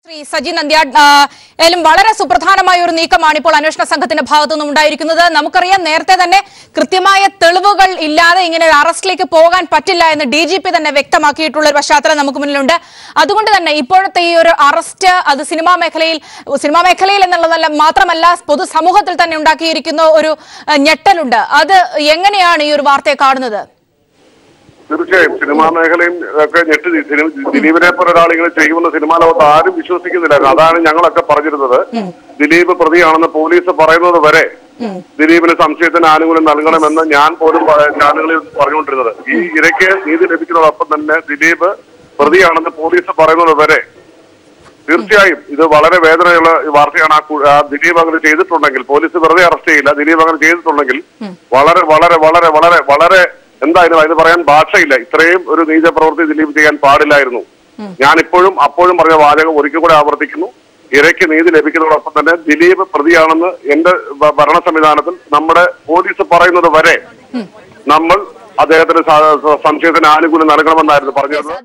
ശ്രീ സജി നന്ദ്യാട് വളരെ സുപ്രധാനമായ ഒരു നീക്കമാണ് ഇപ്പോൾ അന്വേഷണ സംഘത്തിന്റെ ഭാഗത്തുനിന്നും ഉണ്ടായിരിക്കുന്നത്. നമുക്കറിയാം, നേരത്തെ തന്നെ കൃത്യമായ തെളിവുകൾ ഇല്ലാതെ ഇങ്ങനെ ഒരു അറസ്റ്റിലേക്ക് പോകാൻ പറ്റില്ല എന്ന് DGP തന്നെ വ്യക്തമാക്കിയിട്ടുള്ള ഒരു പശ്ചാത്തലം നമുക്ക് മുന്നിലുണ്ട്. അതുകൊണ്ട് തന്നെ ഇപ്പോഴത്തെ ഈ ഒരു അറസ്റ്റ് അത് സിനിമാ മേഖലയിൽ എന്നുള്ളതല്ല മാത്രമല്ല പൊതുസമൂഹത്തിൽ തന്നെ ഉണ്ടാക്കിയിരിക്കുന്ന ഒരു ഞെട്ടലുണ്ട്. അത് എങ്ങനെയാണ് ഈ ഒരു വാർത്തയെ കാണുന്നത്? തീർച്ചയായും സിനിമാ മേഖലയും ഒക്കെ ഞെട്ടി. ദിലീപിനെ പോലെ ഒരാളിങ്ങനെ ചെയ്യുമെന്ന് സിനിമാ ലോകത്ത് ആരും വിശ്വസിക്കുന്നില്ലായിരുന്നു. അതാണ് ഞങ്ങളൊക്കെ പറഞ്ഞിരുന്നത്. ദിലീപ് പ്രതിയാണെന്ന് പോലീസ് പറയുന്നത് വരെ ദിലീപിന് സംശയത്തിന് ആനുകൂല്യം നൽകണമെന്ന് ഞാൻ പോലും ചാനലുകളിൽ പറഞ്ഞുകൊണ്ടിരുന്നത്. ഈ ഇരയ്ക്ക് നീതി ലഭിക്കുന്നതോടൊപ്പം തന്നെ ദിലീപ് പ്രതിയാണെന്ന് പോലീസ് പറയുന്നത് വരെ തീർച്ചയായും ഇത് വളരെ വേദനയുള്ള വാർത്തയാണ്. ആ ദിലീപ് അങ്ങനെ ചെയ്തിട്ടുണ്ടെങ്കിൽ, പോലീസ് വെറുതെ അറസ്റ്റ് ചെയ്യില്ല, ദിലീപ് അങ്ങനെ ചെയ്തിട്ടുണ്ടെങ്കിൽ വളരെ വളരെ വളരെ വളരെ വളരെ എന്തായാലും അതിന് പറയാൻ ഭാഷയില്ല. ഇത്രയും ഒരു നീച പ്രവൃത്തി ദിലീപ് ചെയ്യാൻ പാടില്ലായിരുന്നു. ഞാൻ അപ്പോഴും പറഞ്ഞ വാചകം ഒരിക്കൽ കൂടെ ആവർത്തിക്കുന്നു. ഇരയ്ക്ക് നീതി ലഭിക്കുന്നതോടൊപ്പം തന്നെ ദിലീപ് പ്രതിയാണെന്ന് എന്റെ ഭരണ സംവിധാനത്തിൽ നമ്മുടെ പോലീസ് പറയുന്നത് വരെ നമ്മൾ അദ്ദേഹത്തിന് സംശയത്തിന് ആനുകൂല്യം നൽകണമെന്നായിരുന്നു പറഞ്ഞിരുന്നത്.